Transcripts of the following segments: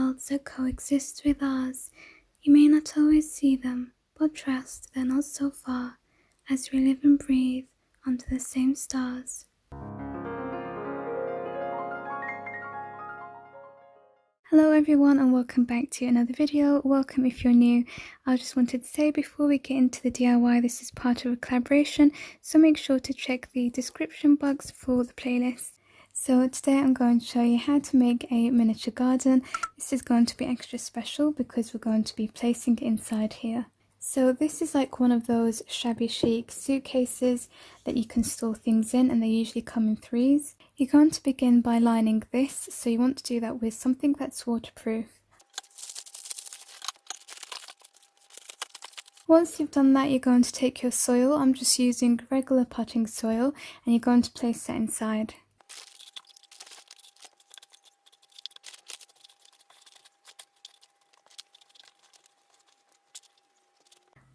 worlds that coexist with ours. You may not always see them, but trust they're not so far, as we live and breathe under the same stars. Hello everyone and welcome back to another video. Welcome if you're new. I just wanted to say before we get into the DIY, this is part of a collaboration, so make sure to check the description box for the playlist. So today I'm going to show you how to make a miniature garden. This is going to be extra special because we're going to be placing it inside here. So this is like one of those shabby chic suitcases that you can store things in, and they usually come in threes. You're going to begin by lining this, so you want to do that with something that's waterproof. Once you've done that, you're going to take your soil. I'm just using regular potting soil, and you're going to place that inside.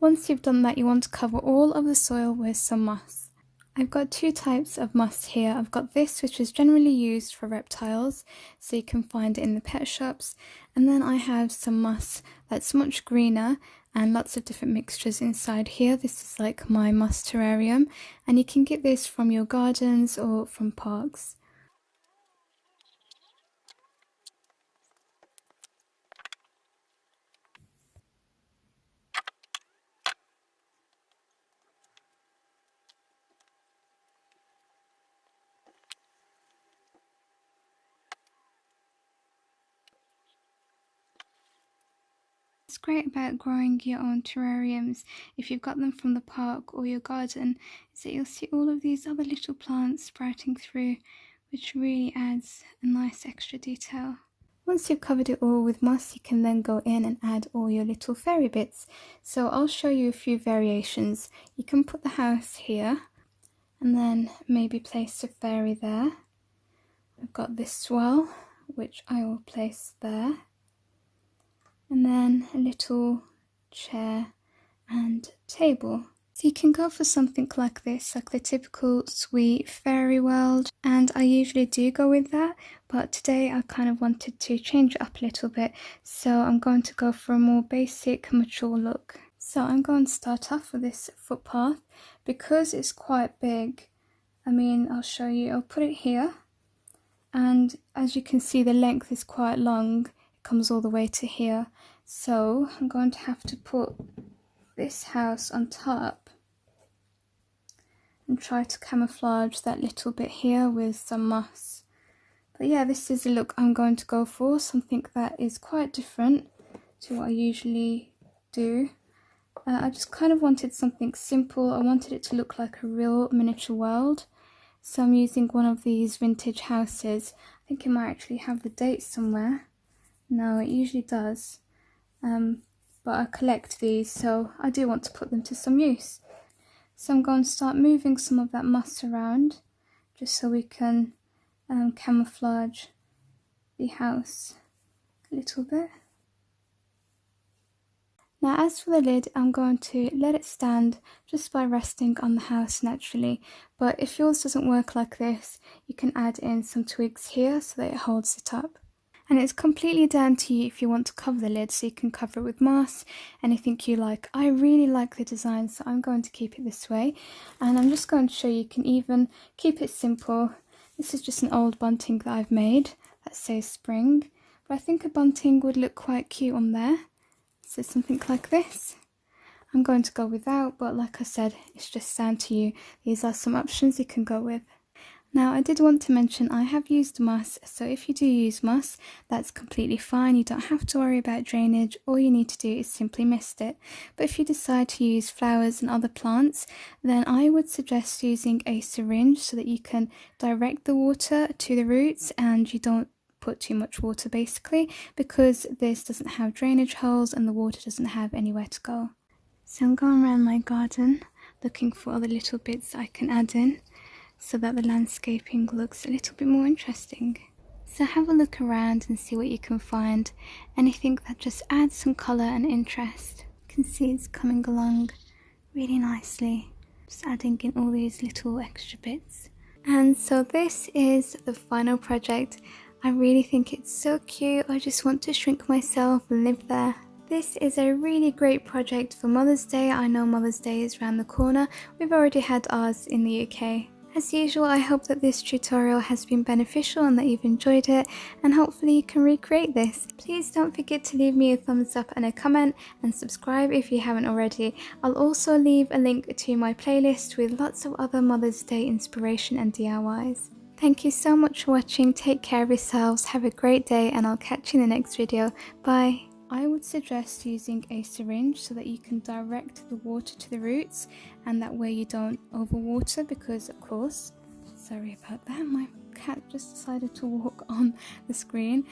Once you've done that, you want to cover all of the soil with some moss. I've got two types of moss here. I've got this, which is generally used for reptiles, so you can find it in the pet shops. And then I have some moss that's much greener and lots of different mixtures inside here. This is like my moss terrarium, and you can get this from your gardens or from parks. What's great about growing your own terrariums, if you've got them from the park or your garden, is that you'll see all of these other little plants sprouting through, which really adds a nice extra detail. Once you've covered it all with moss, you can then go in and add all your little fairy bits. So I'll show you a few variations. You can put the house here and then maybe place a fairy there. I've got this swell, which I will place there. And then a little chair and table. So you can go for something like this, like the typical sweet fairy world, and I usually do go with that, but today I kind of wanted to change it up a little bit, so I'm going to go for a more basic, mature look. So I'm going to start off with this footpath. Because it's quite big, I'll show you, I'll put it here, and as you can see the length is quite long. Comes all the way to here, so I'm going to have to put this house on top and try to camouflage that little bit here with some moss. But yeah, this is the look I'm going to go for, something that is quite different to what I usually do. I just kind of wanted something simple. I wanted it to look like a real miniature world, so I'm using one of these vintage houses. I think it might actually have the date somewhere. No, it usually does, but I collect these, so I do want to put them to some use. So I'm going to start moving some of that moss around, just so we can camouflage the house a little bit. Now as for the lid, I'm going to let it stand just by resting on the house naturally, but if yours doesn't work like this, you can add in some twigs here so that it holds it up. And it's completely down to you if you want to cover the lid, so you can cover it with moss, anything you like. I really like the design, so I'm going to keep it this way. And I'm just going to show you can even keep it simple. This is just an old bunting that I've made that says spring, but I think a bunting would look quite cute on there. So something like this. I'm going to go without, but like I said, it's just down to you. These are some options you can go with. Now I did want to mention I have used moss, so if you do use moss, that's completely fine. You don't have to worry about drainage. All you need to do is simply mist it. But if you decide to use flowers and other plants, then I would suggest using a syringe so that you can direct the water to the roots and you don't put too much water basically, because this doesn't have drainage holes and the water doesn't have anywhere to go. So I'm going around my garden looking for other little bits I can add in, so that the landscaping looks a little bit more interesting. So have a look around and see what you can find. Anything that just adds some colour and interest. You can see it's coming along really nicely. Just adding in all these little extra bits. And so this is the final project. I really think it's so cute. I just want to shrink myself and live there. This is a really great project for Mother's Day. I know Mother's Day is around the corner. We've already had ours in the UK. As usual, I hope that this tutorial has been beneficial and that you've enjoyed it, and hopefully you can recreate this. Please don't forget to leave me a thumbs up and a comment, and subscribe if you haven't already. I'll also leave a link to my playlist with lots of other Mother's Day inspiration and DIYs. Thank you so much for watching. Take care of yourselves, have a great day, and I'll catch you in the next video. Bye! I would suggest using a syringe so that you can direct the water to the roots, and that way you don't overwater, because of course, sorry about that, my cat just decided to walk on the screen.